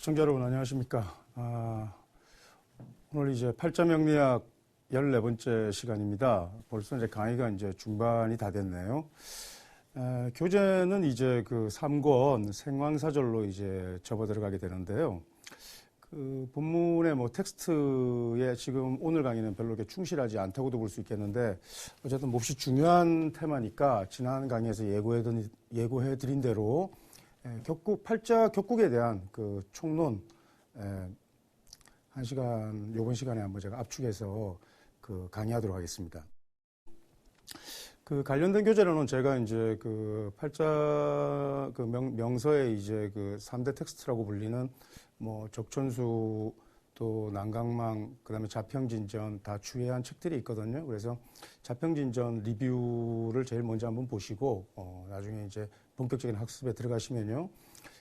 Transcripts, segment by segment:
시청자 여러분 안녕하십니까. 오늘 이제 팔자명리학 14번째 시간입니다. 벌써 이제 강의가 이제 중반이 다 됐네요. 교재는 이제 그 3권 생황사절로 이제 접어 들어가게 되는데요. 그 본문의 뭐 텍스트에 지금 오늘 강의는 별로 이렇게 충실하지 않다고도 볼 수 있겠는데 어쨌든 몹시 중요한 테마니까 지난 강의에서 예고해 드린 대로 팔자 격국에 대한 그 총론 한 시간 요번 시간에 한번 제가 압축해서 그 강의하도록 하겠습니다. 그 관련된 교재로는 제가 이제 그 팔자 그 명서의 이제 그 3대 텍스트라고 불리는 뭐 적천수 또 난강망 그다음에 자평진전 다 추해한 책들이 있거든요. 그래서 자평진전 리뷰를 제일 먼저 한번 보시고 나중에 이제 본격적인 학습에 들어가시면요.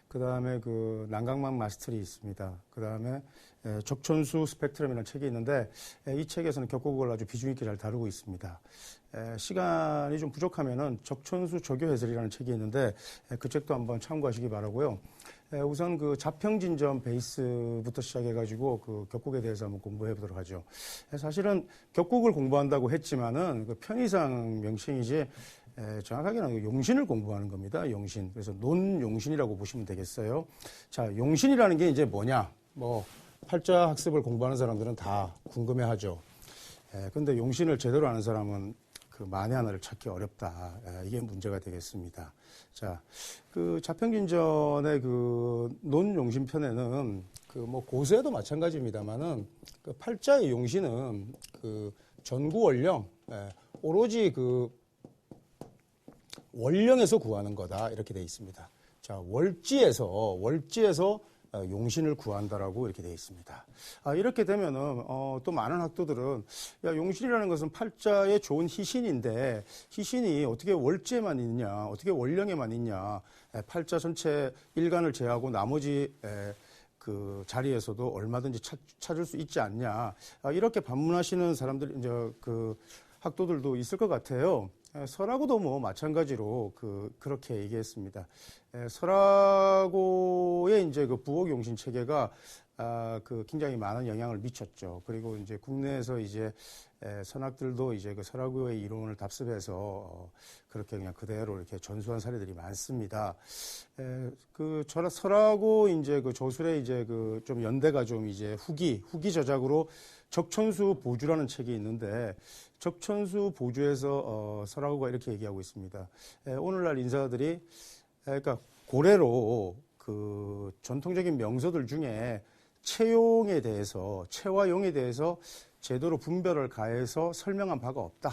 그다음에 그 난강망 마스터리 있습니다. 그다음에 적천수 스펙트럼이라는 책이 있는데 이 책에서는 격국을 아주 비중 있게 잘 다루고 있습니다. 시간이 좀 부족하면은 적천수 조교 해설이라는 책이 있는데 그 책도 한번 참고하시기 바라고요. 우선 그 자평진전 베이스부터 시작해가지고 그 격국에 대해서 한번 공부해 보도록 하죠. 사실은 격국을 공부한다고 했지만은 그 편의상 명칭이지 정확하게는 용신을 공부하는 겁니다. 용신. 그래서 논용신이라고 보시면 되겠어요. 자, 용신이라는 게 이제 뭐냐? 뭐 팔자 학습을 공부하는 사람들은 다 궁금해하죠. 근데 용신을 제대로 아는 사람은 그 만에 하나를 찾기 어렵다. 이게 문제가 되겠습니다. 자, 그 자평진전의 그 논용신 편에는 그 뭐 고수에도 마찬가지입니다만은 그 팔자의 용신은 그 전구원령, 오로지 그 원령에서 구하는 거다 이렇게 돼 있습니다. 자, 월지에서 용신을 구한다라고 이렇게 돼 있습니다. 이렇게 되면은 또 많은 학도들은 야, 용신이라는 것은 팔자의 좋은 희신인데 희신이 어떻게 월지에만 있냐, 어떻게 원령에만 있냐, 팔자 전체 일간을 제하고 나머지 그 자리에서도 얼마든지 찾을 수 있지 않냐, 이렇게 반문하시는 사람들 이제 그 학도들도 있을 것 같아요. 설하고도 뭐 마찬가지로 그렇게 얘기했습니다. 설하고의 이제 그 부옥용신 체계가 그 굉장히 많은 영향을 미쳤죠. 그리고 이제 국내에서 이제 선학들도 이제 그 설하고의 이론을 답습해서 그렇게 그냥 그대로 이렇게 전수한 사례들이 많습니다. 그 설하고 이제 그 조술의 이제 그 좀 연대가 좀 이제 후기 저작으로 적천수 보주라는 책이 있는데 적천수 보주에서 설하고가 이렇게 얘기하고 있습니다. 오늘날 인사들이 그러니까 고래로 그 전통적인 명서들 중에 체용에 대해서 체와 용에 대해서 제대로 분별을 가해서 설명한 바가 없다.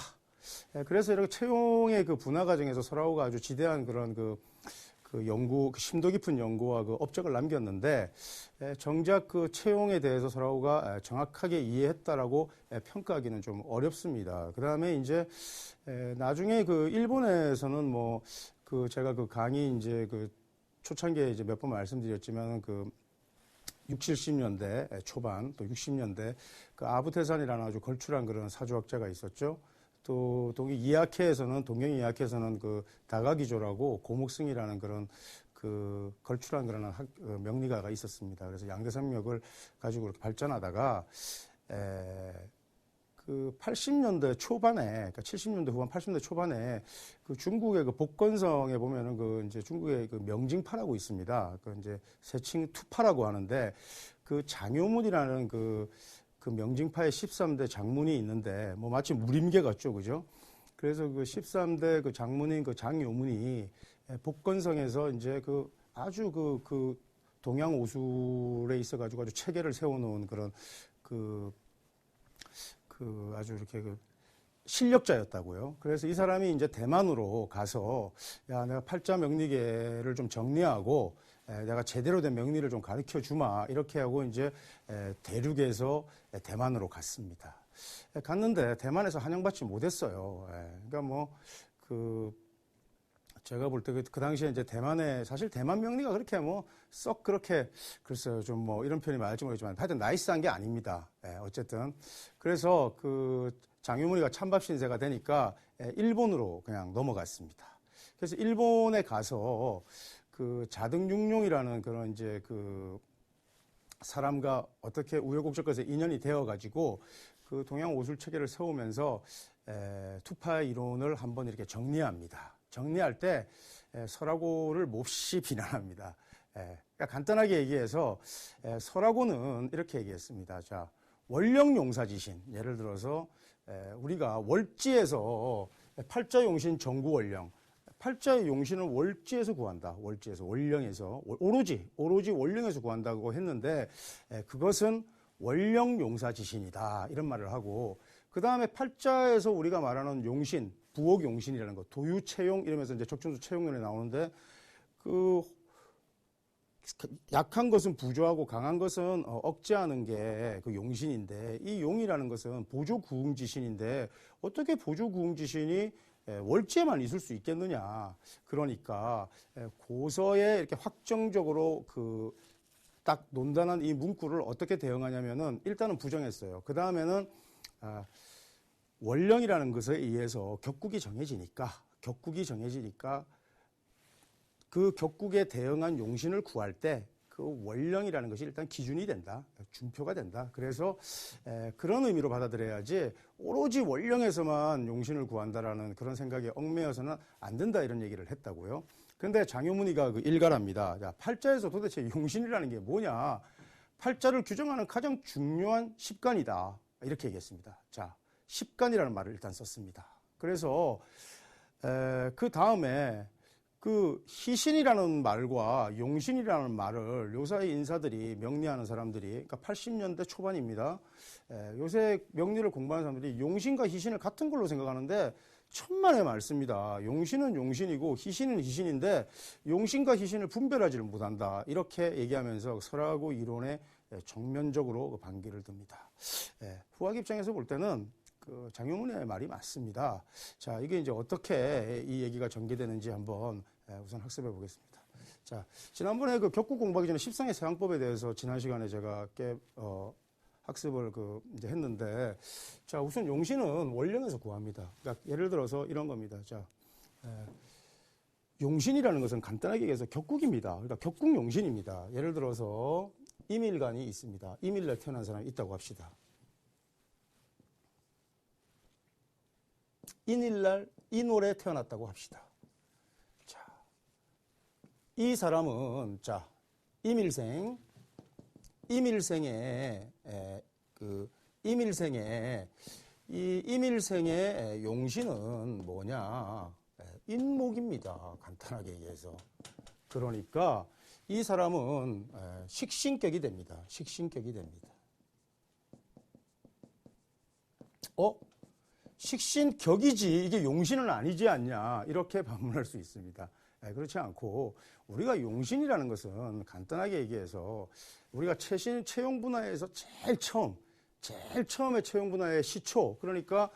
그래서 이렇게 체용의 그 분화 과정에서 설하고가 아주 지대한 그런 그 연구, 그 심도 깊은 연구와 그 업적을 남겼는데 정작 그 채용에 대해서 설하고가 정확하게 이해했다라고 평가하기는 좀 어렵습니다. 그 다음에 이제 나중에 그 일본에서는 뭐 그 제가 그 강의 이제 그 초창기에 이제 몇 번 말씀드렸지만 그 60, 70년대 초반 또 60년대 그 아부태산이라는 아주 걸출한 그런 사주학자가 있었죠. 또 동경 이학회에서는 그 다가기조라고 고목승이라는 그런 그 걸출한 그런 명리가가 있었습니다. 그래서 양대산맥을 가지고 이렇게 발전하다가 그 80년대 초반에, 그러니까 70년대 후반, 80년대 초반에 그 중국의 그 복건성에 보면은 그 이제 중국의 그 명징파라고 있습니다. 그 이제 세칭 투파라고 하는데 그 장요문이라는 그 명징파의 13대 장문이 있는데, 뭐 마치 무림계 같죠, 그죠? 그래서 그 13대 그 장문인 그 장요문이 복건성에서 이제 그 아주 그 동양 오술에 있어가지고 아주 체계를 세워놓은 그런 아주 이렇게 그 실력자였다고요. 그래서 이 사람이 이제 대만으로 가서 야, 내가 팔자 명리계를 좀 정리하고 내가 제대로 된 명리를 좀 가르쳐 주마 이렇게 하고 이제 대륙에서 대만으로 갔습니다. 갔는데 대만에서 환영받지 못했어요. 그러니까 뭐 제가 볼 때 그 당시에 이제 사실 대만 명리가 그렇게 뭐 썩 그렇게 글쎄요 좀 뭐 이런 표현이 맞을지 모르겠지만 하여튼 나이스한 게 아닙니다. 어쨌든 그래서 그 장유문이가 찬밥 신세가 되니까 일본으로 그냥 넘어갔습니다. 그래서 일본에 가서 그 자등육룡이라는 그런 이제 사람과 어떻게 우여곡절까지 인연이 되어가지고 그 동양 오술 체계를 세우면서 투파 이론을 한번 이렇게 정리합니다. 정리할 때 설하고를 몹시 비난합니다. 그러니까 간단하게 얘기해서 설하고는 이렇게 얘기했습니다. 자, 월령용사지신, 예를 들어서 우리가 월지에서 팔자용신 정구월령, 팔자의 용신을 월지에서 구한다. 월지에서, 월령에서, 오로지 월령에서 구한다고 했는데 그것은 월령용사지신이다. 이런 말을 하고, 그 다음에 팔자에서 우리가 말하는 용신, 부옥용신이라는 거, 도유채용 이러면서 이제 적천수 채용론에 나오는데, 그 약한 것은 부조하고 강한 것은 억제하는 게 그 용신인데, 이 용이라는 것은 보조구응지신인데 어떻게 보조구응지신이 월지에만 있을 수 있겠느냐. 그러니까 고서에 이렇게 확정적으로 그 딱 논단한 이 문구를 어떻게 대응하냐면은 일단은 부정했어요. 그 다음에는 월령이라는 것에 의해서 격국이 정해지니까 그 격국에 대응한 용신을 구할 때 그 월령이라는 것이 일단 기준이 된다. 준표가 된다. 그래서 그런 의미로 받아들여야지 오로지 월령에서만 용신을 구한다라는 그런 생각에 얽매여서는 안 된다 이런 얘기를 했다고요. 근데 장효문이가 그 일갈합니다. 자, 팔자에서 도대체 용신이라는 게 뭐냐. 팔자를 규정하는 가장 중요한 십간이다. 이렇게 얘기했습니다. 자, 십간이라는 말을 일단 썼습니다. 그래서 그 다음에 그 희신이라는 말과 용신이라는 말을 요사이 인사들이 명리하는 사람들이, 그러니까 80년대 초반입니다. 요새 명리를 공부하는 사람들이 용신과 희신을 같은 걸로 생각하는데 천만의 말씀입니다. 용신은 용신이고 희신은 희신인데 용신과 희신을 분별하지를 못한다. 이렇게 얘기하면서 설하고 이론에 정면적으로 반기를 듭니다. 후학 입장에서 볼 때는 그 장효문의 말이 맞습니다. 자, 이게 이제 어떻게 이 얘기가 전개되는지 한번 우선 학습해 보겠습니다. 자, 지난번에 그 격국 공부하기 전에 십상의 세왕법에 대해서 지난 시간에 제가 학습을 이제 했는데, 자, 우선 용신은 월령에서 구합니다. 그러니까 예를 들어서 이런 겁니다. 자, 용신이라는 것은 간단하게 얘기해서 격국입니다. 그러니까 격국 용신입니다. 예를 들어서 임일간이 있습니다. 임일날 태어난 사람이 있다고 합시다. 인일날 인월에 태어났다고 합시다. 자, 이 사람은 자 임일생에 이 임일생의 용신은 뭐냐? 인목입니다. 간단하게 얘기해서. 그러니까 이 사람은 식신격이 됩니다. 식신격이 됩니다. 식신격이지 이게 용신은 아니지 않냐 이렇게 반문할 수 있습니다. 그렇지 않고 우리가 용신이라는 것은 간단하게 얘기해서 우리가 채용 분야에서 제일 처음에 채용 분야의 시초, 그러니까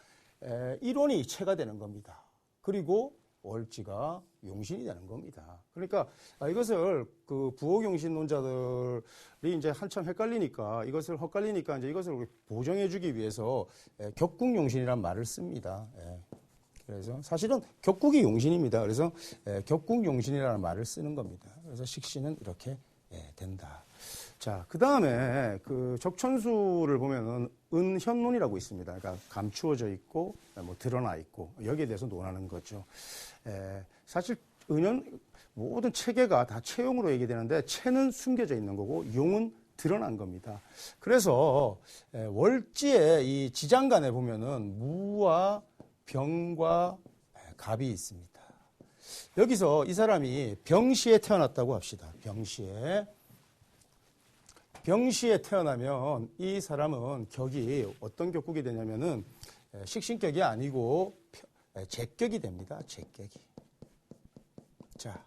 일원이 채가 되는 겁니다. 그리고 월지가 용신이 되는 겁니다. 그러니까 이것을 그 부호용신론자들이 이제 한참 헷갈리니까 이제 이것을 보정해주기 위해서 격국용신이란 말을 씁니다. 그래서 사실은 격국이 용신입니다. 그래서 격국용신이라는 말을 쓰는 겁니다. 그래서 식신은 이렇게 된다. 자, 그 다음에 그 적천수를 보면은 은현론이라고 있습니다. 그러니까 감추어져 있고, 드러나 있고, 여기에 대해서 논하는 거죠. 사실 모든 체계가 다 체용으로 얘기되는데, 체는 숨겨져 있는 거고, 용은 드러난 겁니다. 그래서, 월지의 이 지장간에 보면은 무와 병과 갑이 있습니다. 여기서 이 사람이 병시에 태어났다고 합시다. 병시에 태어나면 이 사람은 격이 어떤 격국이 되냐면은 식신격이 아니고 제격이 됩니다. 제격이. 자,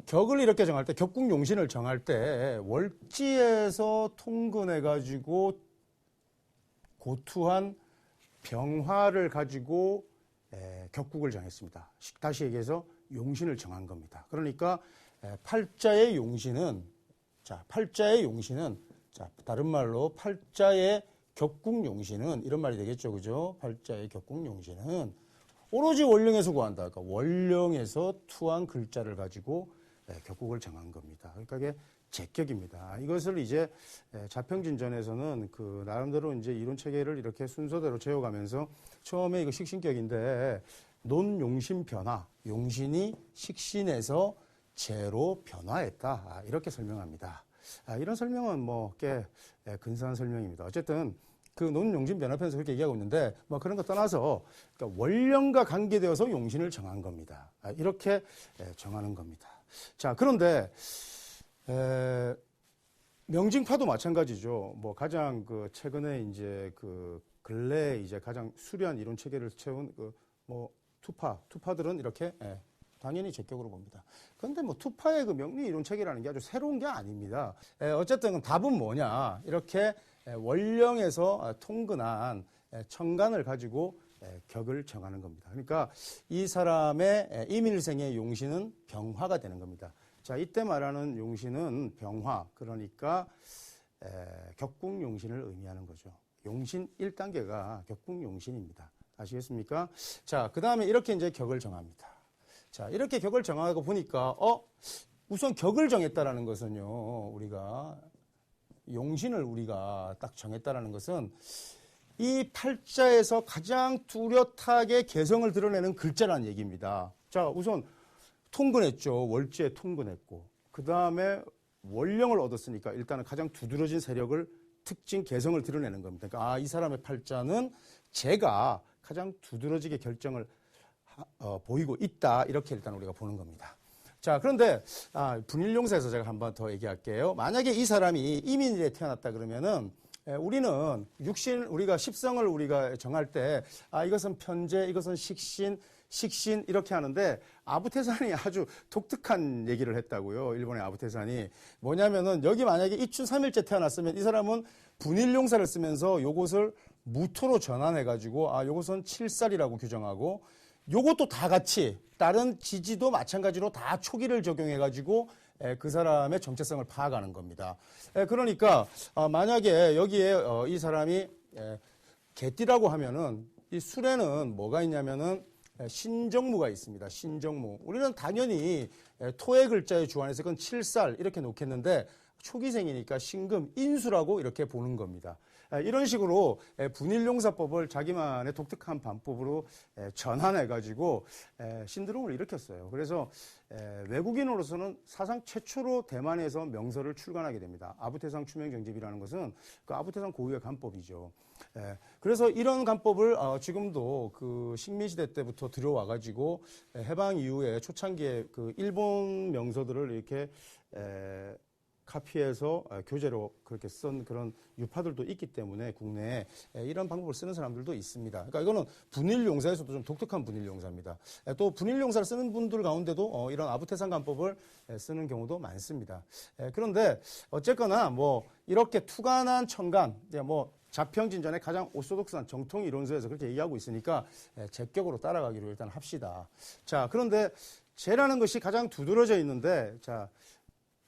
격을 이렇게 정할 때, 격국용신을 정할 때 월지에서 통근해가지고 고투한 병화를 가지고 격국을 정했습니다. 다시 얘기해서 용신을 정한 겁니다. 그러니까 팔자의 용신은 다른 말로 팔자의 격국용신은 이런 말이 되겠죠. 그죠? 팔자의 격국용신은 오로지 월령에서 구한다. 그러니까 월령에서 투한 글자를 가지고 격국을 정한 겁니다. 그러니까 이게 제격입니다. 이것을 이제 자평진전에서는 그 나름대로 이제 이론 체계를 이렇게 순서대로 채워가면서 처음에 이거 식신격인데 논용신 변화, 용신이 식신에서 재로 변화했다. 이렇게 설명합니다. 이런 설명은 뭐 꽤 근사한 설명입니다. 어쨌든 그 논용신 변화편에서 그렇게 얘기하고 있는데 뭐 그런 거 떠나서 그러니까 원령과 관계되어서 용신을 정한 겁니다. 이렇게 정하는 겁니다. 자, 그런데 명징파도 마찬가지죠. 뭐 가장 그 최근에 이제 그 근래 이제 가장 수려한 이론 체계를 채운 그 뭐 투파들은 이렇게 당연히 제격으로 봅니다. 그런데 뭐 투파의 그 명리 이론 체계라는 게 아주 새로운 게 아닙니다. 어쨌든 답은 뭐냐? 이렇게 원령에서 통근한 천간을 가지고 격을 정하는 겁니다. 그러니까 이 사람의 임일생의 용신은 병화가 되는 겁니다. 자, 이때 말하는 용신은 병화, 그러니까 격국용신을 의미하는 거죠. 용신 1단계가 격국용신입니다. 아시겠습니까? 자, 그 다음에 이렇게 이제 격을 정합니다. 자, 이렇게 격을 정하고 보니까, 우선 격을 정했다라는 것은요, 우리가, 용신을 우리가 딱 정했다라는 것은 이 팔자에서 가장 뚜렷하게 개성을 드러내는 글자라는 얘기입니다. 자, 우선 통근했죠. 월지에 통근했고. 그 다음에 원령을 얻었으니까 일단은 가장 두드러진 세력을 특징 개성을 드러내는 겁니다. 그러니까 이 사람의 팔자는 제가 가장 두드러지게 결정을 보이고 있다. 이렇게 일단 우리가 보는 겁니다. 자, 그런데 분일용사에서 제가 한번 더 얘기할게요. 만약에 이 사람이 이민일에 태어났다 그러면은 우리는 육신, 우리가 십성을 우리가 정할 때 이것은 편재, 이것은 식신 이렇게 하는데 아부테산이 아주 독특한 얘기를 했다고요. 일본의 아부테산이 뭐냐면은 여기 만약에 이춘 3일째 태어났으면 이 사람은 분일용사를 쓰면서 요것을 무토로 전환해가지고 요것은 7살이라고 규정하고 요것도 다 같이 다른 지지도 마찬가지로 다 초기를 적용해가지고 그 사람의 정체성을 파악하는 겁니다. 그러니까 만약에 여기에 이 사람이 개띠라고 하면은 이 술에는 뭐가 있냐면은 신정무가 있습니다. 신정무. 우리는 당연히 토의 글자에 주안해서 그건 7살 이렇게 놓겠는데 초기생이니까 신금, 인수라고 이렇게 보는 겁니다. 이런 식으로 분일용사법을 자기만의 독특한 반법으로 전환해가지고 신드롬을 일으켰어요. 그래서 외국인으로서는 사상 최초로 대만에서 명서를 출간하게 됩니다. 아부태상 추명정집이라는 것은 그 아부태상 고유의 간법이죠. 그래서 이런 간법을 지금도 그 식민시대 때부터 들여와가지고 해방 이후에 초창기에 그 일본 명서들을 이렇게 카피해서 교재로 그렇게 쓴 그런 유파들도 있기 때문에 국내에 이런 방법을 쓰는 사람들도 있습니다. 그러니까 이거는 분일용사에서도 좀 독특한 분일용사입니다. 또 분일용사를 쓰는 분들 가운데도 이런 아부태상 간법을 쓰는 경우도 많습니다. 그런데 어쨌거나 뭐 이렇게 투간한 천간, 뭐 자평진전의 가장 오소독스한 정통 이론서에서 그렇게 얘기하고 있으니까 제격으로 따라가기로 일단 합시다. 자, 그런데 재라는 것이 가장 두드러져 있는데, 자,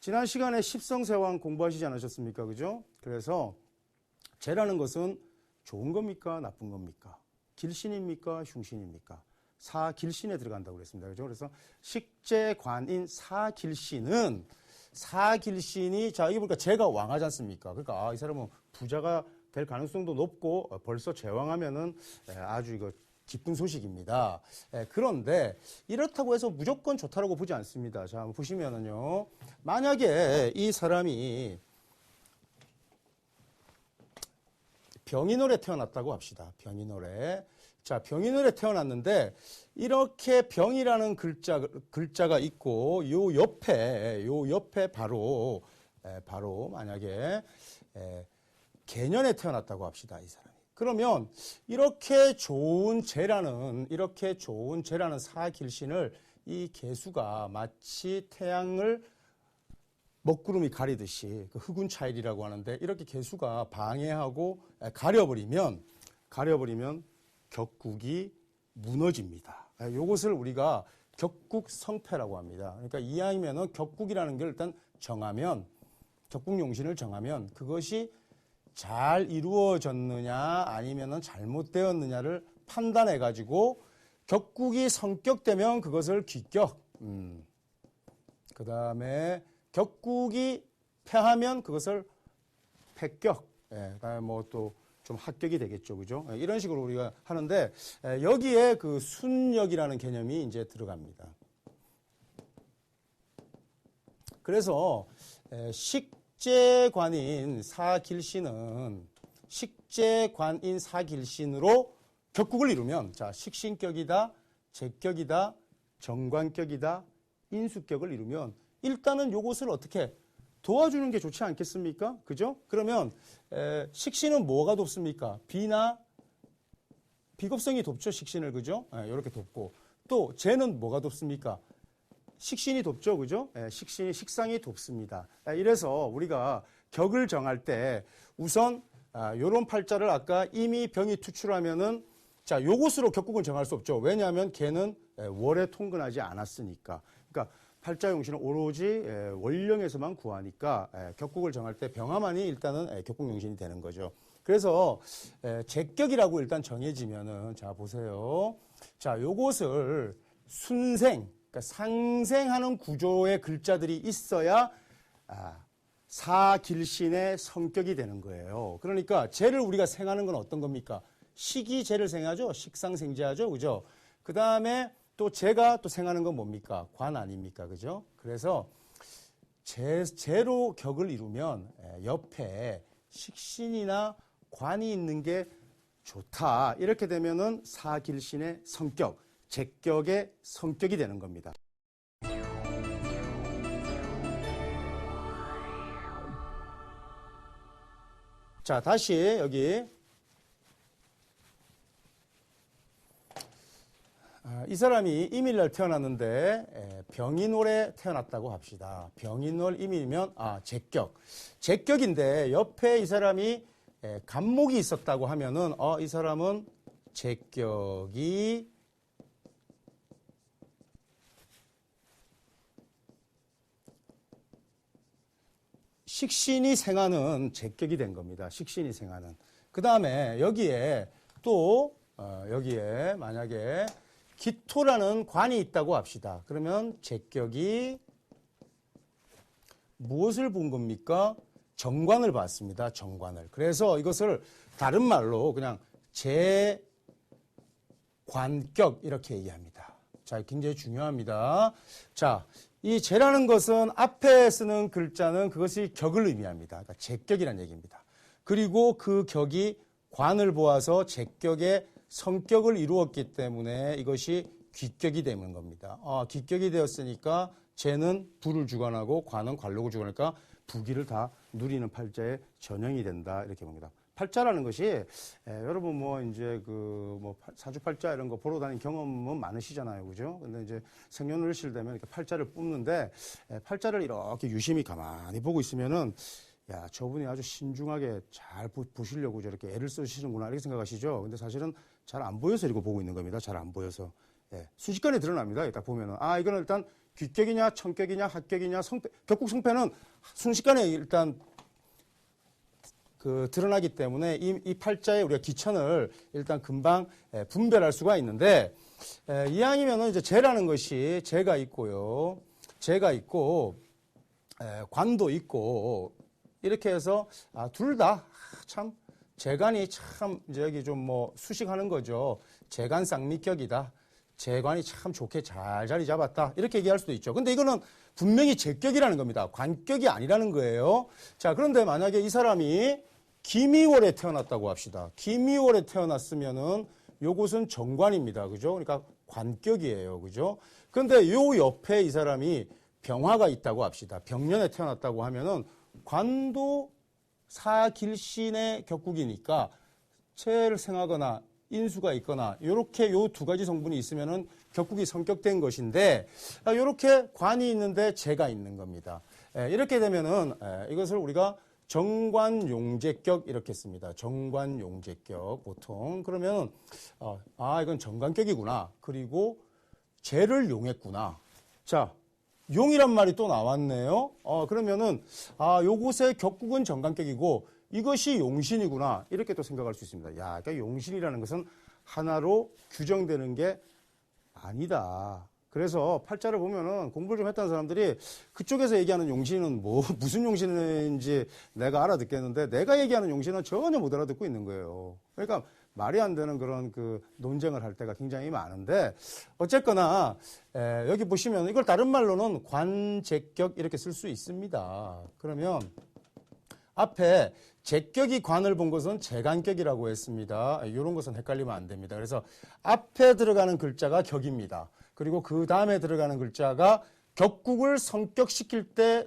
지난 시간에 십성세왕 공부하시지 않으셨습니까? 그죠? 그래서 재라는 것은 좋은 겁니까? 나쁜 겁니까? 길신입니까? 흉신입니까? 사길신에 들어간다고 그랬습니다. 그죠? 그래서 식재관인 사길신이 자, 이게 보니까 재가 왕하지 않습니까? 그러니까 이 사람은 부자가 될 가능성도 높고 벌써 제왕하면은 아주 이거 기쁜 소식입니다. 그런데 이렇다고 해서 무조건 좋다라고 보지 않습니다. 자, 한번 보시면은요. 만약에 이 사람이 병인월에 태어났다고 합시다. 병인월에. 자, 병인월에 태어났는데 이렇게 병이라는 글자가 있고 요 옆에 바로 만약에 개년에 태어났다고 합시다. 이 사람이. 그러면 이렇게 좋은 재라는 사길신을 이 개수가 마치 태양을 먹구름이 가리듯이 그 흑운차일이라고 하는데 이렇게 개수가 방해하고 가려버리면 격국이 무너집니다. 요것을 우리가 격국성패라고 합니다. 그러니까 이왕이면은 격국이라는 걸 일단 정하면 격국용신을 정하면 그것이 잘 이루어졌느냐 아니면은 잘못되었느냐를 판단해 가지고 격국이 성격되면 그것을 귀격. 그다음에 격국이 패하면 그것을 패격, 뭐 또 좀 합격이 되겠죠, 그죠? 이런 식으로 우리가 하는데 여기에 그 순역이라는 개념이 이제 들어갑니다. 그래서 식재관인 사길신으로 격국을 이루면 자 식신격이다, 제격이다, 정관격이다, 인수격을 이루면 일단은 요것을 어떻게 도와주는 게 좋지 않겠습니까? 그죠? 그러면 식신은 뭐가 돕습니까? 비겁성이 돕죠, 식신을. 그죠? 이렇게 돕고 또 재는 뭐가 돕습니까? 식신이 돕죠, 그죠? 식신이 식상이 돕습니다. 이래서 우리가 격을 정할 때 우선 요런 팔자를 아까 이미 병이 투출하면은 자, 요것으로 격국은 정할 수 없죠. 왜냐하면 걔는 월에 통근하지 않았으니까. 그러니까 팔자 용신은 오로지 월령에서만 구하니까 격국을 정할 때 병화만이 일단은 격국 용신이 되는 거죠. 그래서 제격이라고 일단 정해지면은 자 보세요. 자, 요것을 순생, 그러니까 상생하는 구조의 글자들이 있어야 사길신의 성격이 되는 거예요. 그러니까 재를 우리가 생하는 건 어떤 겁니까? 식이 재를 생하죠. 식상생재하죠. 그죠? 그 다음에 또 재가 또 생하는 건 뭡니까? 관 아닙니까? 그죠? 그래서 재로 격을 이루면 옆에 식신이나 관이 있는 게 좋다. 이렇게 되면은 사길신의 성격, 제격의 성격이 되는 겁니다. 자, 다시 여기 이 사람이 임일날 태어났는데 병인월에 태어났다고 합시다. 병인월 임일이면 제격. 제격인데 옆에 이 사람이 간목이 있었다고 하면은 이 사람은 제격이 식신이 생하는 제격이 된 겁니다. 식신이 생하는. 그 다음에 여기에 또 여기에 만약에 기토라는 관이 있다고 합시다. 그러면 제격이 무엇을 본 겁니까? 정관을 봤습니다. 정관을. 그래서 이것을 다른 말로 그냥 제관격 이렇게 얘기합니다. 자, 굉장히 중요합니다. 자, 이 재라는 것은 앞에 쓰는 글자는 그것이 격을 의미합니다. 그러니까 제격이라는 얘기입니다. 그리고 그 격이 관을 보아서 제격의 성격을 이루었기 때문에 이것이 귀격이 되는 겁니다. 귀격이 되었으니까 재는 부를 주관하고 관은 관록을 주관하니까 부기를 다 누리는 팔자의 전형이 된다 이렇게 봅니다. 팔자라는 것이 여러분 뭐 이제 그 뭐 사주팔자 이런 거 보러 다닌 경험은 많으시잖아요, 그죠? 근데 이제 생년월일 되면 이렇게 팔자를 뽑는데 팔자를 이렇게 유심히 가만히 보고 있으면은 야, 저분이 아주 신중하게 잘 보시려고 저렇게 애를 쓰시는구나 이렇게 생각하시죠. 근데 사실은 잘 안 보여서 이거 보고 있는 겁니다. 잘 안 보여서. 순식간에 드러납니다. 딱 보면은 이거는 일단 귀격이냐, 청격이냐, 합격이냐, 성패, 격국 성패는 순식간에 일단 드러나기 때문에 이 팔자에 우리가 기천을 일단 금방 분별할 수가 있는데 이왕이면은 이제 재라는 것이 재가 있고요, 재가 있고 관도 있고 이렇게 해서 둘 다 참 재관이 참 이제 여기 좀 뭐 수식하는 거죠. 재관 쌍미격이다. 재관이 참 좋게 잘 자리 잡았다. 이렇게 얘기할 수도 있죠. 근데 이거는 분명히 제격이라는 겁니다. 관격이 아니라는 거예요. 자, 그런데 만약에 이 사람이 기미월에 태어났다고 합시다. 기미월에 태어났으면은 요것은 정관입니다. 그죠? 그러니까 관격이에요. 그죠? 근데 요 옆에 이 사람이 병화가 있다고 합시다. 병년에 태어났다고 하면은 관도 사길신의 격국이니까 체를 생하거나 인수가 있거나 이렇게 요 두 가지 성분이 있으면은 격국이 성격된 것인데 이렇게 관이 있는데 재가 있는 겁니다. 이렇게 되면은 이것을 우리가 정관용재격 이렇게 씁니다. 정관용재격 보통 그러면 이건 정관격이구나. 그리고 재를 용했구나. 자, 용이란 말이 또 나왔네요. 그러면은 요곳의 격국은 정관격이고 이것이 용신이구나. 이렇게 또 생각할 수 있습니다. 야, 그러니까 용신이라는 것은 하나로 규정되는 게 아니다. 그래서 팔자를 보면은 공부를 좀 했다는 사람들이 그쪽에서 얘기하는 용신은 뭐 무슨 용신인지 내가 알아듣겠는데 내가 얘기하는 용신은 전혀 못 알아듣고 있는 거예요. 그러니까 말이 안 되는 그런 그 논쟁을 할 때가 굉장히 많은데 어쨌거나 여기 보시면 이걸 다른 말로는 관제격 이렇게 쓸 수 있습니다. 그러면 앞에 제격이 관을 본 것은 제관격이라고 했습니다. 이런 것은 헷갈리면 안 됩니다. 그래서 앞에 들어가는 글자가 격입니다. 그리고 그 다음에 들어가는 글자가 격국을 성격시킬 때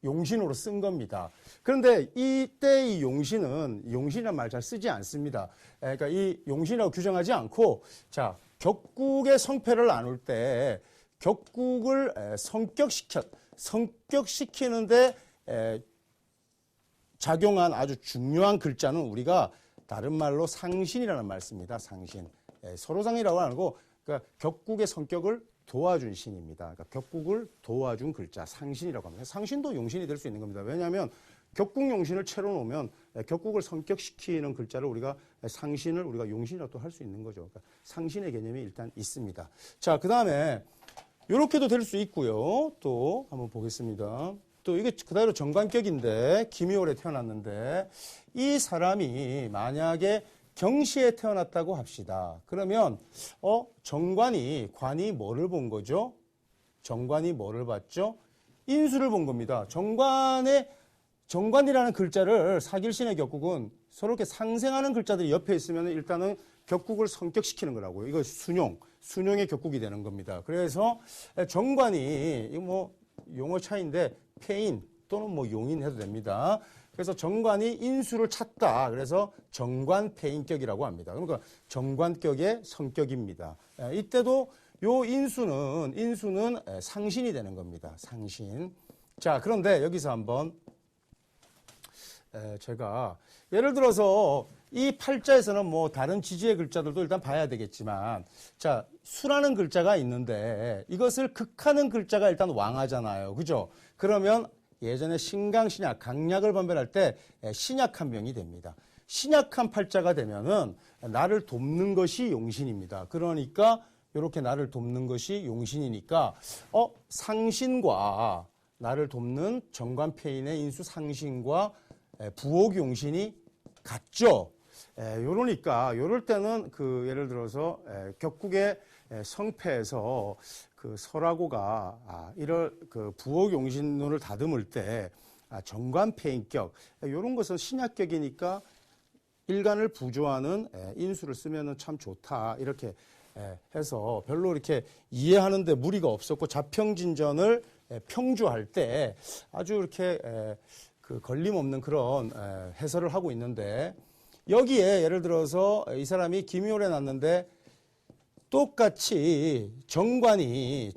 용신으로 쓴 겁니다. 그런데 이때 이 용신은 용신이란 말 잘 쓰지 않습니다. 그러니까 이 용신이라고 규정하지 않고 자 격국의 성패를 나눌 때 격국을 성격시키는데 작용한 아주 중요한 글자는 우리가 다른 말로 상신이라는 말 씁니다. 상신. 서로상이라고 안 하고 그러니까 격국의 성격을 도와준 신입니다. 그러니까 격국을 도와준 글자 상신이라고 합니다. 상신도 용신이 될 수 있는 겁니다. 왜냐하면 격국 용신을 채로 놓으면 격국을 성격시키는 글자를 우리가 상신을 우리가 용신이라고 또 할 수 있는 거죠. 그러니까 상신의 개념이 일단 있습니다. 자, 그 다음에 이렇게도 될 수 있고요. 또 한번 보겠습니다. 또 이게 그대로 정관격인데 김이올에 태어났는데 이 사람이 만약에 경시에 태어났다고 합시다. 그러면 관이 뭐를 본 거죠? 정관이 뭐를 봤죠? 인수를 본 겁니다. 정관이라는 글자를 사길신의 격국은 서로 이렇게 상생하는 글자들이 옆에 있으면 일단은 격국을 성격시키는 거라고요. 이거 순용의 격국이 되는 겁니다. 그래서 정관이 이거 뭐 용어 차이인데 폐인 또는 뭐 용인 해도 됩니다. 그래서 정관이 인수를 찾다. 그래서 정관폐인격이라고 합니다. 그러니까 정관격의 성격입니다. 이때도 요 인수는 상신이 되는 겁니다. 상신. 자, 그런데 여기서 한번 제가 예를 들어서 이 팔자에서는 뭐 다른 지지의 글자들도 일단 봐야 되겠지만 자, 수라는 글자가 있는데 이것을 극하는 글자가 일단 왕하잖아요. 그죠? 그러면 예전에 신강, 신약, 강약을 분별할 때 신약한 명이 됩니다. 신약한 팔자가 되면은 나를 돕는 것이 용신입니다. 그러니까 이렇게 나를 돕는 것이 용신이니까 상신과 나를 돕는 정관폐인의 인수 상신과 부옥 용신이 같죠. 요러니까 요럴 때는 그 예를 들어서 격국의 성패에서 그 설하고가 이럴 그 부옥 용신론을 다듬을 때 정관폐인격 요런 것은 신약격이니까 일간을 부조하는 인수를 쓰면은 참 좋다 이렇게 해서 별로 이렇게 이해하는데 무리가 없었고 자평진전을 평주할 때 아주 이렇게 그 걸림없는 그런 해설을 하고 있는데 여기에 예를 들어서 이 사람이 김이올에 났는데 똑같이 정관이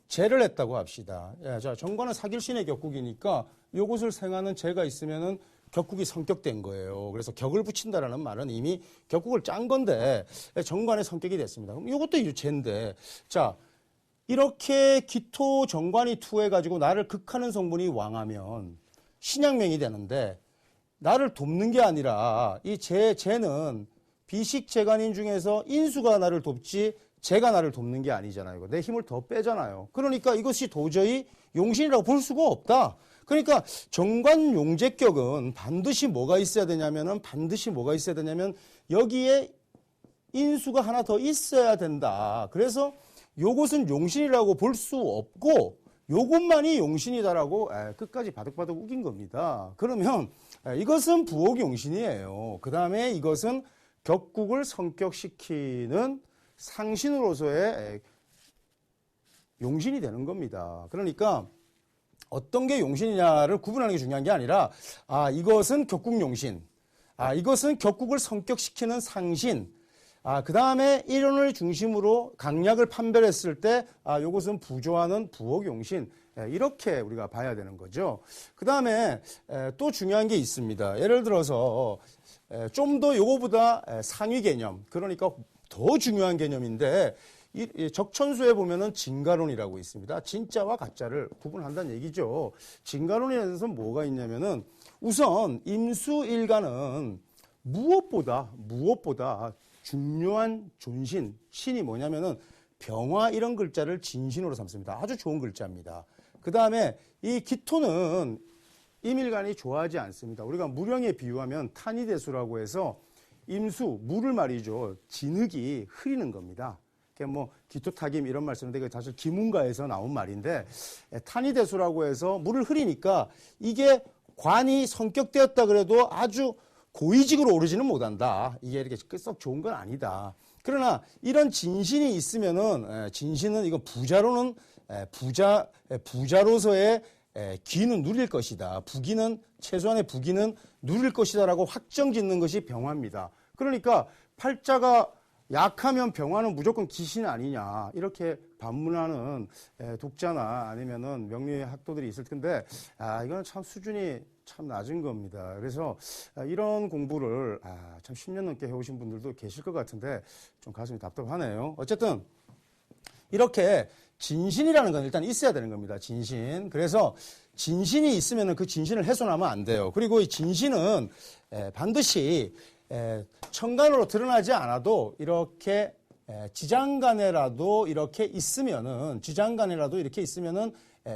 재를 했다고 합시다. 자, 정관은 사길신의 격국이니까 요것을 생하는 재가 있으면은 격국이 성격된 거예요. 그래서 격을 붙인다라는 말은 이미 격국을 짠 건데 정관의 성격이 됐습니다. 그럼 이것도 이제 재인데 자, 이렇게 기토 정관이 투해가지고 나를 극하는 성분이 왕하면 신약명이 되는데 나를 돕는 게 아니라 이 재는 비식재관인 중에서 인수가 나를 돕지 재가 나를 돕는 게 아니잖아요. 내 힘을 더 빼잖아요. 그러니까 이것이 도저히 용신이라고 볼 수가 없다. 그러니까 정관용재격은 반드시 뭐가 있어야 되냐면 여기에 인수가 하나 더 있어야 된다. 그래서 요것은 용신이라고 볼 수 없고 요것만이 용신이다라고 끝까지 바득바득 우긴 겁니다. 그러면 이것은 부옥 용신이에요. 그 다음에 이것은 격국을 성격시키는 상신으로서의 용신이 되는 겁니다. 그러니까 어떤 게 용신이냐를 구분하는 게 중요한 게 아니라 이것은 격국 용신, 이것은 격국을 성격시키는 상신, 그 다음에 이론을 중심으로 강약을 판별했을 때 이것은 부조하는 부옥 용신 이렇게 우리가 봐야 되는 거죠. 그 다음에 또 중요한 게 있습니다. 예를 들어서 좀 더 요거보다 상위 개념, 그러니까 더 중요한 개념인데 이 적천수에 보면은 진가론이라고 있습니다. 진짜와 가짜를 구분한다는 얘기죠. 진가론에서 뭐가 있냐면은 우선 임수일간은 무엇보다 중요한 존신, 신이 뭐냐면은 병화 이런 글자를 진신으로 삼습니다. 아주 좋은 글자입니다. 그 다음에 이 기토는 임일간이 좋아하지 않습니다. 우리가 무령에 비유하면 탄이대수라고 해서 임수, 물을 말이죠. 진흙이 흐리는 겁니다. 뭐 기토타김 이런 말씀인데 이게 사실 기문가에서 나온 말인데 탄이대수라고 해서 물을 흐리니까 이게 관이 성격되었다 그래도 아주 고위직으로 오르지는 못한다. 이게 이렇게 썩 좋은 건 아니다. 그러나 이런 진신이 있으면은 진신은 이건 부자로는 부자로서의 기는 누릴 것이다. 부기는 최소한의 부기는 누릴 것이다라고 확정짓는 것이 병화입니다. 그러니까 팔자가 약하면 병화는 무조건 귀신 아니냐 이렇게 반문하는 독자나 아니면은 명리의 학도들이 있을 텐데 이거는 참 수준이 참 낮은 겁니다. 그래서 이런 공부를 참 10년 넘게 해오신 분들도 계실 것 같은데 좀 가슴이 답답하네요. 어쨌든 이렇게 진신이라는 건 일단 있어야 되는 겁니다. 진신. 그래서 진신이 있으면 그 진신을 훼손하면 안 돼요. 그리고 이 진신은 반드시 천간으로 드러나지 않아도 이렇게 지장간에라도 이렇게 있으면은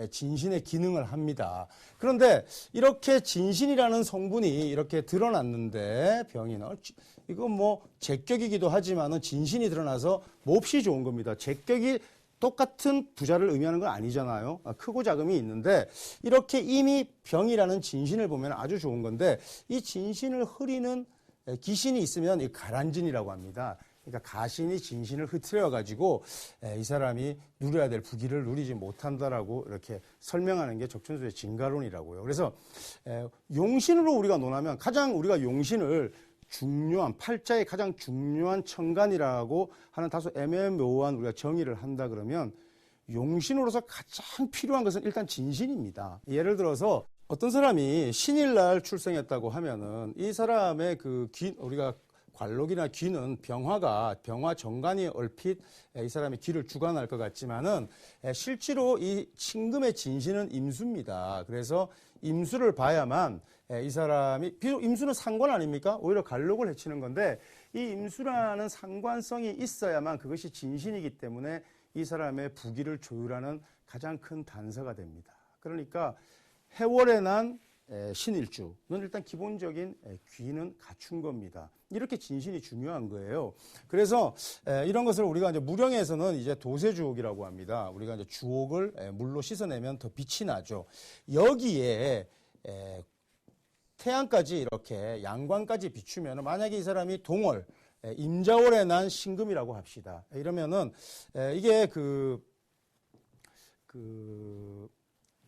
진신의 기능을 합니다. 그런데 이렇게 진신이라는 성분이 이렇게 드러났는데 병이나 이건 뭐 제격이기도 하지만은 진신이 드러나서 몹시 좋은 겁니다. 제격이 똑같은 부자를 의미하는 건 아니잖아요. 크고 작음이 있는데 이렇게 이미 병이라는 진신을 보면 아주 좋은 건데 이 진신을 흐리는 기신이 있으면 이 가란진이라고 합니다. 그러니까 가신이 진신을 흐트려 가지고 이 사람이 누려야 될 부귀를 누리지 못한다라고 이렇게 설명하는 게 적천수의 진가론이라고요. 그래서 용신으로 우리가 논하면 가장 우리가 용신을 중요한 팔자의 가장 중요한 천간이라고 하는 다소 애매모호한 우리가 정의를 한다 그러면 용신으로서 가장 필요한 것은 일단 진신입니다. 예를 들어서 어떤 사람이 신일날 출생했다고 하면은 이 사람의 그 우리가 관록이나 귀는 병화 정관이 얼핏 이 사람의 귀를 주관할 것 같지만은 실제로 이 신금의 진신은 임수입니다. 그래서 임수를 봐야만 이 사람이 비록 임수는 상관 아닙니까? 오히려 관록을 해치는 건데 이 임수라는 상관성이 있어야만 그것이 진신이기 때문에 이 사람의 부귀를 조율하는 가장 큰 단서가 됩니다. 그러니까 해월에 난 신일주는 일단 기본적인 귀는 갖춘 겁니다. 이렇게 진신이 중요한 거예요. 그래서 이런 것을 우리가 이제 무령에서는 이제 도세주옥이라고 합니다. 우리가 이제 주옥을 물로 씻어내면 더 빛이 나죠. 여기에 태양까지 이렇게 양광까지 비추면 만약에 이 사람이 동월, 임자월에 난 신금이라고 합시다. 이러면은 이게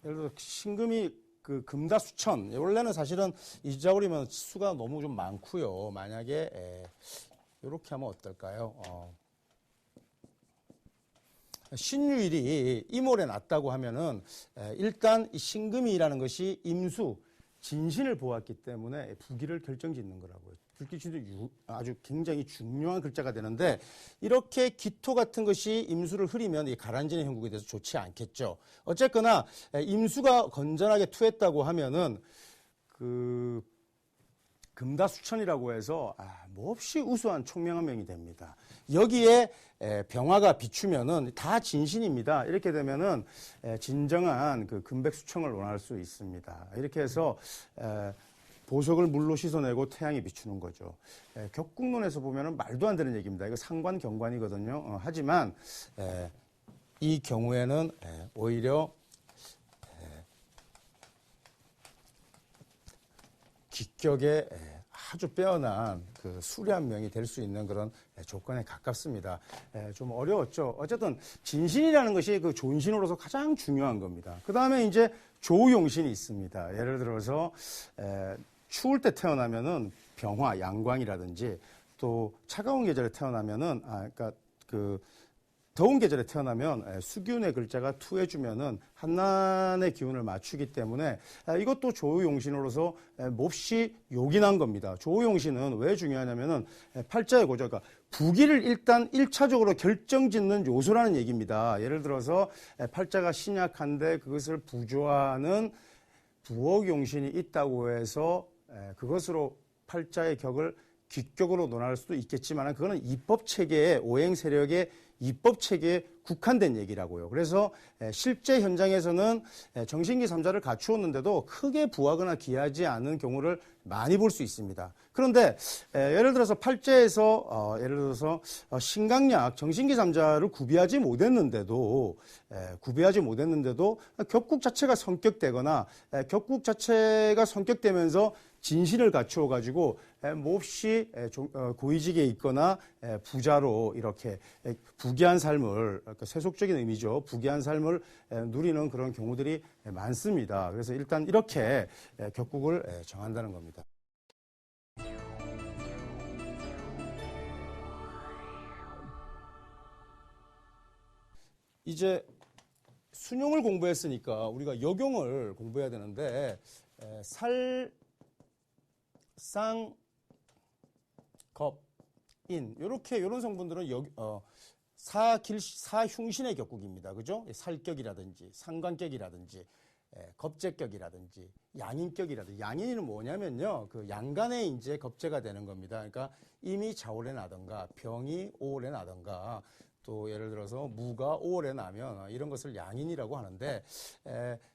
예를 들어 신금이 금다수천 원래는 사실은 이자월이면 수가 너무 좀 많고요. 만약에 이렇게 하면 어떨까요? 신유일이 이몰에 났다고 하면은 일단 이 신금이라는 것이 임수 진신을 보았기 때문에 부귀를 결정짓는 거라고요. 불기신도 아주 굉장히 중요한 글자가 되는데 이렇게 기토 같은 것이 임수를 흐리면 이 가란진의 형국에 대해서 좋지 않겠죠. 어쨌거나 임수가 건전하게 투했다고 하면은 금다수천이라고 해서 몹시 우수한 총명한 명이 됩니다. 여기에 병화가 비추면은 다 진신입니다. 이렇게 되면은 진정한 그 금백수청을 논할 수 있습니다. 이렇게 해서 보석을 물로 씻어내고 태양이 비추는 거죠. 격국론에서 보면은 말도 안 되는 얘기입니다. 이거 상관경관이거든요. 하지만 이 경우에는 오히려 기격에 아주 빼어난 그 수려한 명이 될 수 있는 그런 조건에 가깝습니다. 좀 어려웠죠. 어쨌든 진신이라는 것이 그 존신으로서 가장 중요한 겁니다. 그 다음에 이제 조용신이 있습니다. 예를 들어서 추울 때 태어나면은 병화, 양광이라든지 또 차가운 계절에 태어나면은 그러니까 더운 계절에 태어나면 수기운의 글자가 투해주면은 한난의 기운을 맞추기 때문에 이것도 조우용신으로서 몹시 요긴한 겁니다. 조우용신은 왜 중요하냐면은 팔자의 고조, 그러니까 부기를 일단 1차적으로 결정짓는 요소라는 얘기입니다. 예를 들어서 팔자가 신약한데 그것을 부조하는 부억용신이 있다고 해서 그것으로 팔자의 격을 귀격으로 논할 수도 있겠지만 그거는 입법 체계의 오행 세력의 입법 체계에 국한된 얘기라고요. 그래서 실제 현장에서는 정신기 3자를 갖추었는데도 크게 부하거나 기하지 않은 경우를 많이 볼 수 있습니다. 그런데 예를 들어서 팔자에서 예를 들어서 신강약 정신기 3자를 구비하지 못했는데도 격국 자체가 성격되거나 격국 자체가 성격되면서 진신을 갖추어 가지고 몹시 고위직에 있거나 부자로 이렇게 부귀한 삶을, 세속적인 의미죠. 부귀한 삶을 누리는 그런 경우들이 많습니다. 그래서 일단 이렇게 격국을 정한다는 겁니다. 이제 순용을 공부했으니까 우리가 역용을 공부해야 되는데 살, 쌍, 겁, 인 이런 성분들은 사흉신의 격국입니다. 그죠? 살격이라든지 상관격이라든지 겁재격이라든지 양인격이라든지 양인은 뭐냐면요. 그 양간에 이제 겁재가 되는 겁니다. 그러니까 임이 자월에 나든가 병이 오월에 나든가 또 예를 들어서 무가 5월에 나면 이런 것을 양인이라고 하는데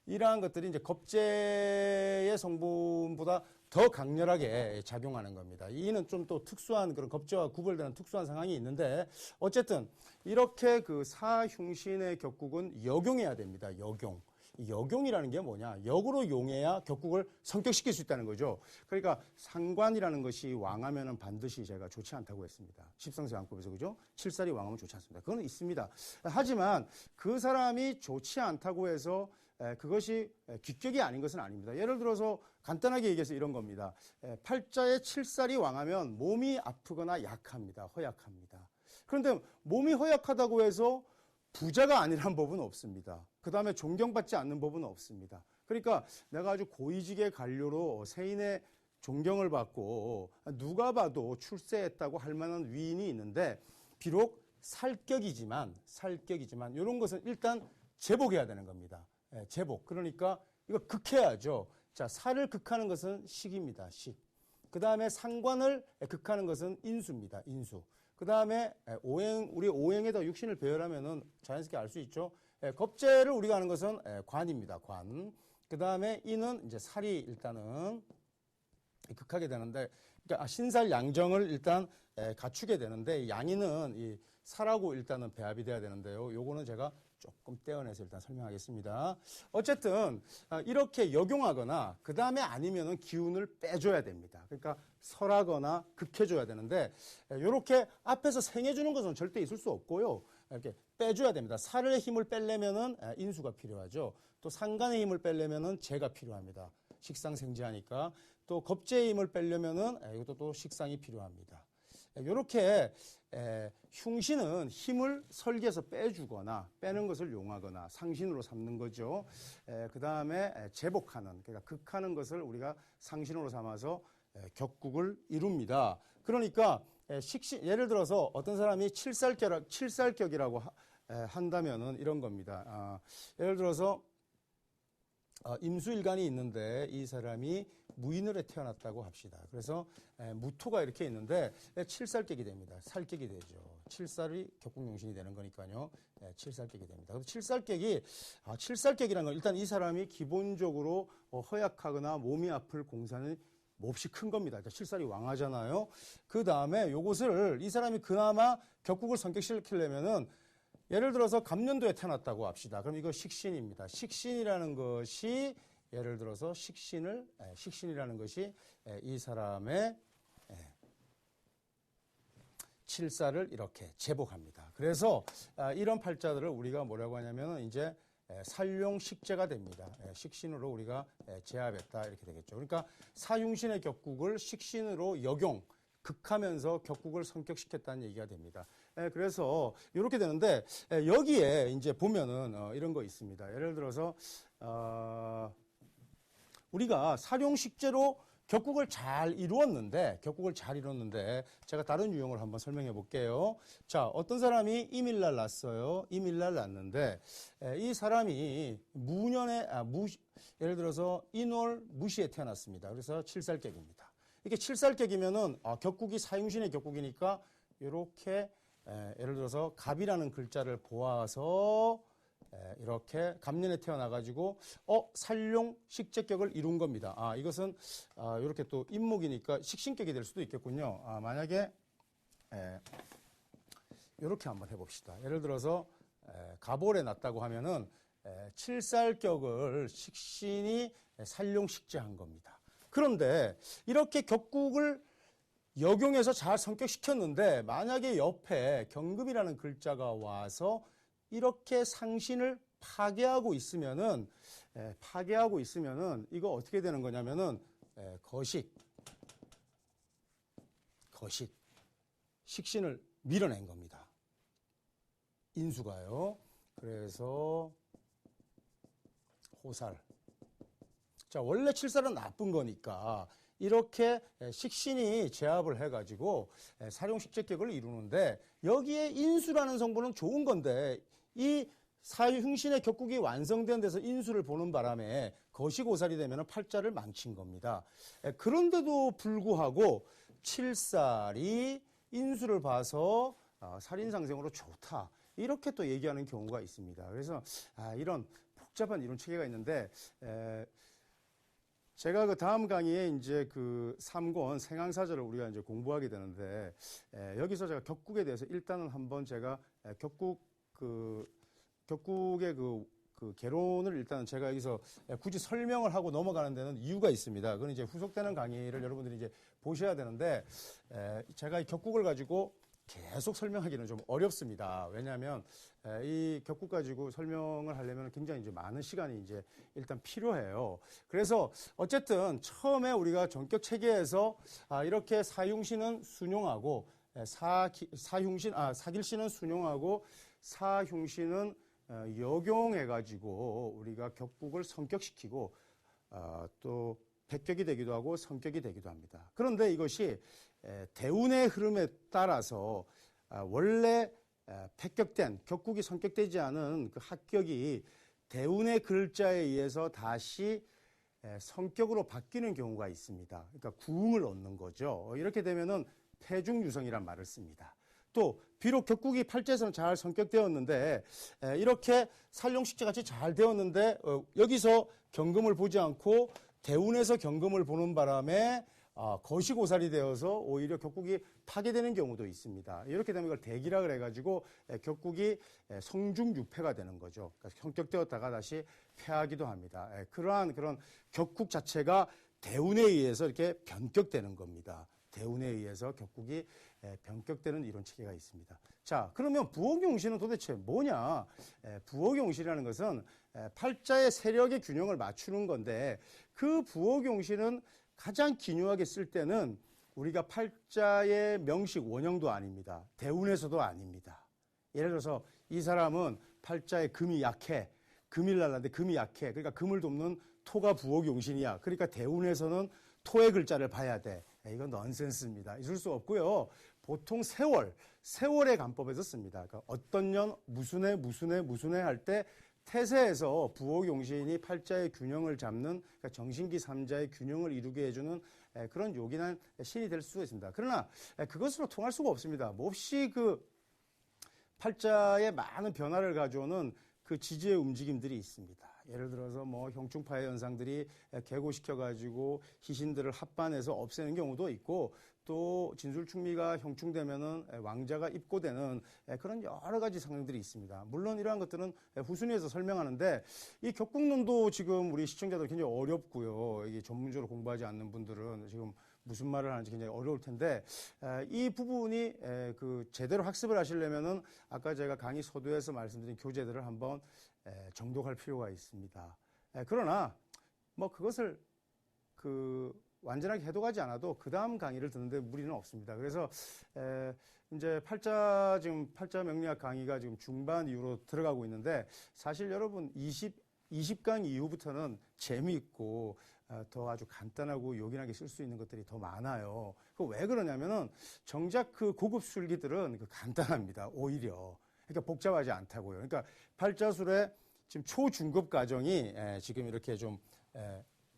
이러한 것들이 이제 겁재의 성분보다 더 강렬하게 작용하는 겁니다. 이는 좀 또 특수한 그런 겁재와 구별되는 특수한 상황이 있는데 어쨌든 이렇게 그 사흉신의 격국은 역용해야 됩니다. 역용. 역용이라는 게 뭐냐? 역으로 용해야 격국을 성격시킬 수 있다는 거죠. 그러니까 상관이라는 것이 왕하면은 반드시 제가 좋지 않다고 했습니다. 십성세왕법에서 그죠? 칠살이 왕하면 좋지 않습니다. 그건 있습니다. 하지만 그 사람이 좋지 않다고 해서 그것이 귀격이 아닌 것은 아닙니다. 예를 들어서 간단하게 얘기해서 이런 겁니다. 팔자에 칠살이 왕하면 몸이 아프거나 약합니다. 허약합니다. 그런데 몸이 허약하다고 해서 부자가 아니란 법은 없습니다. 그 다음에 존경받지 않는 법은 없습니다. 그러니까 내가 아주 고위직의 관료로 세인의 존경을 받고 누가 봐도 출세했다고 할 만한 위인이 있는데 비록 살격이지만 이런 것은 일단 제복해야 되는 겁니다. 제복. 그러니까 이거 극해야죠. 자, 살을 극하는 것은 식입니다. 식. 그 다음에 상관을 극하는 것은 인수입니다. 인수. 그 다음에 우리 오행에다 육신을 배열하면은 자연스럽게 알 수 있죠. 겁재를 우리가 하는 것은 관입니다. 관. 그 다음에 인은 이제 살이 일단은 극하게 되는데, 그러니까 신살 양정을 일단 갖추게 되는데, 양인은 이 살하고 일단은 배합이 돼야 되는데요. 요거는 제가 조금 떼어내서 일단 설명하겠습니다. 어쨌든 이렇게 역용하거나 그 다음에 아니면은 기운을 빼줘야 됩니다. 그러니까 설하거나 극해줘야 되는데 이렇게 앞에서 생해주는 것은 절대 있을 수 없고요. 이렇게 빼줘야 됩니다. 살의 힘을 빼려면은 인수가 필요하죠. 또 상간의 힘을 빼려면은 재가 필요합니다. 식상생재하니까. 또 겁재의 힘을 빼려면은 이것도 또 식상이 필요합니다. 이렇게 흉신은 힘을 설계해서 빼주거나 빼는 것을 용하거나 상신으로 삼는 거죠. 그 다음에 제복하는, 그러니까 극하는 것을 우리가 상신으로 삼아서 격국을 이룹니다. 그러니까 식신, 예를 들어서 어떤 사람이 칠살격이라고 한다면은 이런 겁니다. 예를 들어서 임수일간이 있는데 이 사람이 무인을에 태어났다고 합시다. 그래서 무토가 이렇게 있는데 칠살격이 됩니다. 살격이 되죠. 칠살이 격국용신이 되는 거니까요. 칠살격이 됩니다. 그래서 칠살격이라는 건 일단 이 사람이 기본적으로 허약하거나 몸이 아플 공산은 몹시 큰 겁니다. 그러니까 칠살이 왕하잖아요. 그 다음에 요것을 이 사람이 그나마 격국을 성격시키려면은 예를 들어서 갑년도에 태어났다고 합시다. 그럼 이거 식신입니다. 식신이라는 것이 예를 들어서 식신이라는 것이 이 사람의 칠살을 이렇게 제복합니다. 그래서 이런 팔자들을 우리가 뭐라고 하냐면 이제 살용식재가 됩니다. 식신으로 우리가 제압했다 이렇게 되겠죠. 그러니까 사흉신의 격국을 식신으로 역용, 극하면서 격국을 성격시켰다는 얘기가 됩니다. 그래서 이렇게 되는데 여기에 이제 보면은 이런 거 있습니다. 예를 들어서 우리가 사룡식재로 격국을 잘 이루었는데 제가 다른 유형을 한번 설명해 볼게요. 자, 어떤 사람이 임일날 났어요. 임일날 났는데 이 사람이 무년에 예를 들어서 인월 무시에 태어났습니다. 그래서 칠살격입니다. 이게 칠살격이면은 격국이 사흉신의 격국이니까 이렇게 예를 들어서 갑이라는 글자를 보아서 이렇게 갑년에 태어나가지고 살룡 식재격을 이룬 겁니다. 이것은 이렇게 또 임목이니까 식신격이 될 수도 있겠군요. 만약에 이렇게 한번 해봅시다. 예를 들어서 갑올에 났다고 하면은 칠살격을 식신이 살룡 식재한 겁니다. 그런데 이렇게 격국을 역용해서 잘 성격시켰는데 만약에 옆에 경금이라는 글자가 와서 이렇게 상신을 파괴하고 있으면은 이거 어떻게 되는 거냐면은 거식 식신을 밀어낸 겁니다. 인수가요. 그래서 호살. 자, 원래 칠살은 나쁜 거니까 이렇게 식신이 제압을 해가지고 사룡식재격을 이루는데 여기에 인수라는 성분은 좋은 건데 이 사흉신의 격국이 완성된 데서 인수를 보는 바람에 거식오살이 되면 팔자를 망친 겁니다. 그런데도 불구하고 칠살이 인수를 봐서 살인상생으로 좋다. 이렇게 또 얘기하는 경우가 있습니다. 그래서 이런 복잡한 이론 체계가 있는데 제가 그 다음 강의에 이제 그 3권 생황사절을 우리가 이제 공부하게 되는데 여기서 제가 격국에 대해서 일단은 한번 제가 격국의 그 개론을 일단은 제가 여기서 굳이 설명을 하고 넘어가는 데는 이유가 있습니다. 그건 이제 후속되는 강의를 여러분들이 이제 보셔야 되는데 제가 이 격국을 가지고 계속 설명하기는 좀 어렵습니다. 왜냐하면 이 격국 가지고 설명을 하려면 굉장히 이제 많은 시간이 이제 일단 필요해요. 그래서 어쨌든 처음에 우리가 전격 체계에서 이렇게 사흉신은 순용하고 사길신은 순용하고 사흉신은 역용해가지고 우리가 격국을 성격시키고 또 백격이 되기도 하고 성격이 되기도 합니다. 그런데 이것이 대운의 흐름에 따라서 원래 백격된 격국이 성격되지 않은 그 합격이 대운의 글자에 의해서 다시 성격으로 바뀌는 경우가 있습니다. 그러니까 구음을 얻는 거죠. 이렇게 되면은 폐중유성이란 말을 씁니다. 또 비록 격국이 팔자에서는 잘 성격되었는데 이렇게 살룡식재 같이 잘 되었는데 여기서 경금을 보지 않고 대운에서 경금을 보는 바람에 거식오살이 되어서 오히려 격국이 파괴되는 경우도 있습니다. 이렇게 되면 이걸 대기락을 해가지고 격국이 성중유패가 되는 거죠. 그러니까 성격되었다가 다시 패하기도 합니다. 그러한 그런 격국 자체가 대운에 의해서 이렇게 변격되는 겁니다. 대운에 의해서 격국이 변격되는 이론 체계가 있습니다. 자, 그러면 부옥용신은 도대체 뭐냐? 부옥용신이라는 것은 팔자의 세력의 균형을 맞추는 건데 그 부옥용신은 가장 기묘하게 쓸 때는 우리가 팔자의 명식 원형도 아닙니다. 대운에서도 아닙니다. 예를 들어서 이 사람은 팔자에 금이 약해. 금일 날라는데 금이 약해. 그러니까 금을 돕는 토가 부옥용신이야. 그러니까 대운에서는 토의 글자를 봐야 돼. 이건 넌센스입니다. 있을 수 없고요. 보통 세월의 간법에서 씁니다. 그러니까 어떤 년 무슨 해 할 때 태세에서 부옥용신이 팔자의 균형을 잡는 그러니까 정신기 삼자의 균형을 이루게 해주는 그런 요긴한 신이 될 수가 있습니다. 그러나 그것으로 통할 수가 없습니다. 몹시 그 팔자에 많은 변화를 가져오는 그 지지의 움직임들이 있습니다. 예를 들어서 뭐 형충파의 현상들이 개고시켜가지고 희신들을 합반해서 없애는 경우도 있고 또 진술충미가 형충되면은 왕자가 입고되는 그런 여러 가지 상황들이 있습니다. 물론 이러한 것들은 후순위에서 설명하는데 이 격국론도 지금 우리 시청자들 굉장히 어렵고요. 이게 전문적으로 공부하지 않는 분들은 지금 무슨 말을 하는지 굉장히 어려울 텐데 이 부분이 그 제대로 학습을 하시려면은 아까 제가 강의 서두에서 말씀드린 교재들을 한번 정독할 필요가 있습니다. 그러나 뭐 그것을 완전하게 해독하지 않아도 그 다음 강의를 듣는데 무리는 없습니다. 그래서 이제 팔자 명리학 강의가 지금 중반 이후로 들어가고 있는데 사실 여러분 20강 이후부터는 재미있고 더 아주 간단하고 요긴하게 쓸 수 있는 것들이 더 많아요. 그 왜 그러냐면은 정작 그 고급 술기들은 간단합니다. 오히려. 그러니까 복잡하지 않다고요. 그러니까 팔자술의 지금 초중급 과정이 지금 이렇게 좀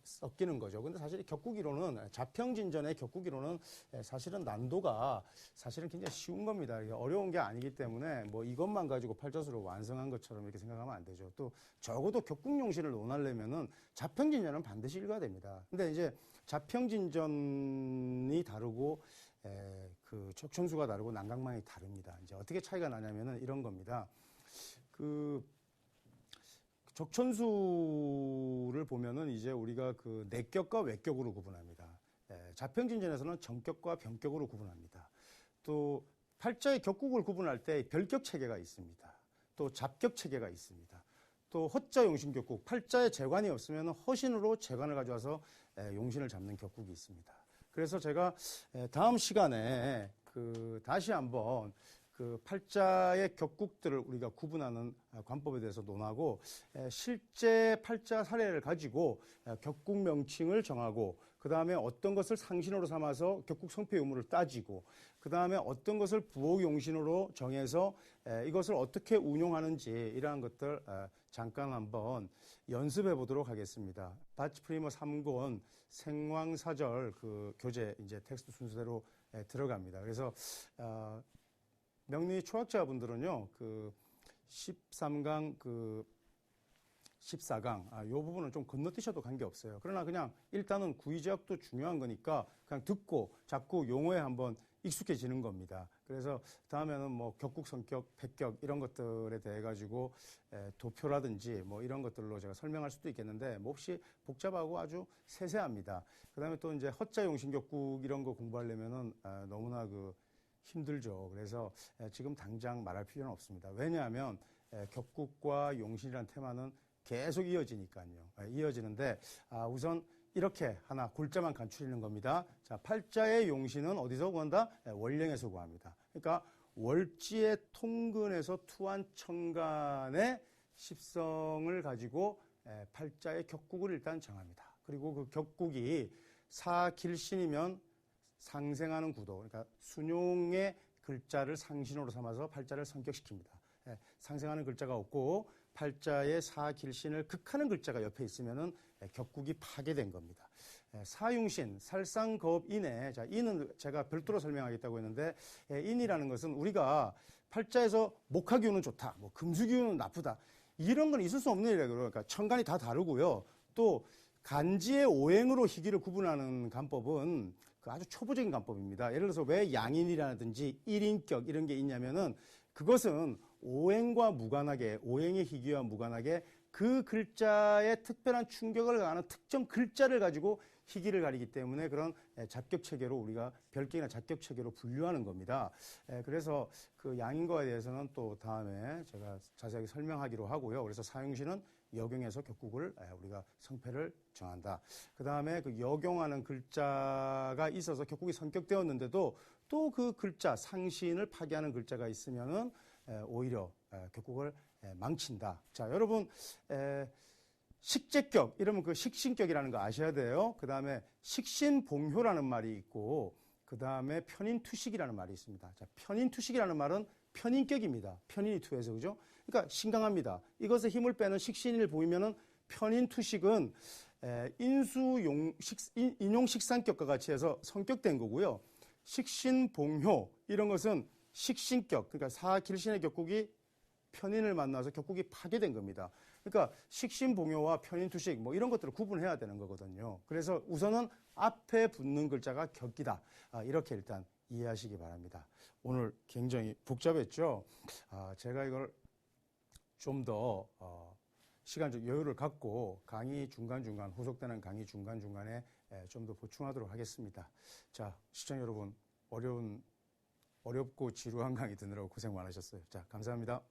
섞이는 거죠. 근데 사실 격국이론은, 자평진전의 격국이론은 사실은 난도가 사실은 굉장히 쉬운 겁니다. 어려운 게 아니기 때문에 뭐 이것만 가지고 팔자수를 완성한 것처럼 이렇게 생각하면 안 되죠. 또 적어도 격국용신을 논하려면은 자평진전은 반드시 읽어야 됩니다. 근데 이제 자평진전이 다르고 그 적천수가 다르고 난강망이 다릅니다. 이제 어떻게 차이가 나냐면은 이런 겁니다. 그 적천수를 보면은 이제 우리가 그 내격과 외격으로 구분합니다. 자평진전에서는 정격과 병격으로 구분합니다. 또 팔자의 격국을 구분할 때 별격 체계가 있습니다. 또 잡격 체계가 있습니다. 또 허자 용신 격국, 팔자에 재관이 없으면 허신으로 재관을 가져와서 용신을 잡는 격국이 있습니다. 그래서 제가 다음 시간에 다시 한번 그 팔자의 격국들을 우리가 구분하는 관법에 대해서 논하고 실제 팔자 사례를 가지고 격국 명칭을 정하고 그 다음에 어떤 것을 상신으로 삼아서 격국 성패 유무를 따지고 그 다음에 어떤 것을 부호용신으로 정해서 이것을 어떻게 운용하는지 이러한 것들 잠깐 한번 연습해 보도록 하겠습니다. 바치프리머 3권 생왕사절 그 교재 이제 텍스트 순서대로 들어갑니다. 그래서 명리 초학자분들은요, 그 13강, 그 14강, 요 부분은 좀 건너뛰셔도 관계없어요. 그러나 그냥 일단은 구의제학도 중요한 거니까 그냥 듣고 자꾸 용어에 한번 익숙해지는 겁니다. 그래서 다음에는 뭐 격국, 성격, 백격 이런 것들에 대해 가지고 도표라든지 뭐 이런 것들로 제가 설명할 수도 있겠는데 몹시 복잡하고 아주 세세합니다. 그 다음에 또 이제 허자 용신격국 이런 거 공부하려면은 너무나 힘들죠. 그래서 지금 당장 말할 필요는 없습니다. 왜냐하면 격국과 용신이라는 테마는 계속 이어지니까요. 이어지는데 우선 이렇게 하나 골자만 간추리는 겁니다. 자, 팔자의 용신은 어디서 구한다? 월령에서 구합니다. 그러니까 월지의 통근에서 투한천간의 십성을 가지고 팔자의 격국을 일단 정합니다. 그리고 그 격국이 사길신이면 상생하는 구도, 그러니까 순용의 글자를 상신으로 삼아서 팔자를 성격시킵니다. 상생하는 글자가 없고 팔자의 사길신을 극하는 글자가 옆에 있으면은 격국이 파괴된 겁니다. 사융신, 살상겁인에, 자, 인은 제가 별도로 설명하겠다고 했는데, 인이라는 것은 우리가 팔자에서 목화기운은 좋다, 뭐 금수기운은 나쁘다, 이런 건 있을 수 없는 일이라고. 그러니까 천간이 다 다르고요. 또 간지의 오행으로 희귀를 구분하는 간법은 그 아주 초보적인 간법입니다. 예를 들어서 왜 양인이라든지 일인격 이런 게 있냐면은 그것은 오행과 무관하게, 오행의 희귀와 무관하게 그 글자에 특별한 충격을 가하는 특정 글자를 가지고 희귀를 가리기 때문에 그런 잡격 체계로 우리가 별격이나 잡격 체계로 분류하는 겁니다. 그래서 그 양인거에 대해서는 또 다음에 제가 자세하게 설명하기로 하고요. 그래서 사용시는 역용해서 격국을 우리가 성패를 정한다. 그 다음에 그 역용하는 글자가 있어서 격국이 성격되었는데도 또 그 글자 상신을 파괴하는 글자가 있으면은 오히려 격국을 망친다. 자, 여러분 식재격 이러면 그 식신격이라는 거 아셔야 돼요. 그 다음에 식신봉효라는 말이 있고 그 다음에 편인투식이라는 말이 있습니다. 자, 편인투식이라는 말은 편인격입니다. 편인이 투해서 그죠? 그러니까 신강합니다. 이것에 힘을 빼는 식신을 보이면은 편인투식은 인용식상격과 같이 해서 성격된 거고요. 식신봉효 이런 것은 식신격, 그러니까 사길신의 격국이 편인을 만나서 격국이 파괴된 겁니다. 그러니까 식신봉효와 편인투식 뭐 이런 것들을 구분해야 되는 거거든요. 그래서 우선은 앞에 붙는 글자가 격이다. 이렇게 일단 이해하시기 바랍니다. 오늘 굉장히 복잡했죠. 제가 이걸 좀 더 시간적 여유를 갖고 강의 중간중간, 후속되는 강의 중간중간에 좀 더 보충하도록 하겠습니다. 자, 시청자 여러분, 어렵고 지루한 강의 듣느라고 고생 많으셨어요. 자, 감사합니다.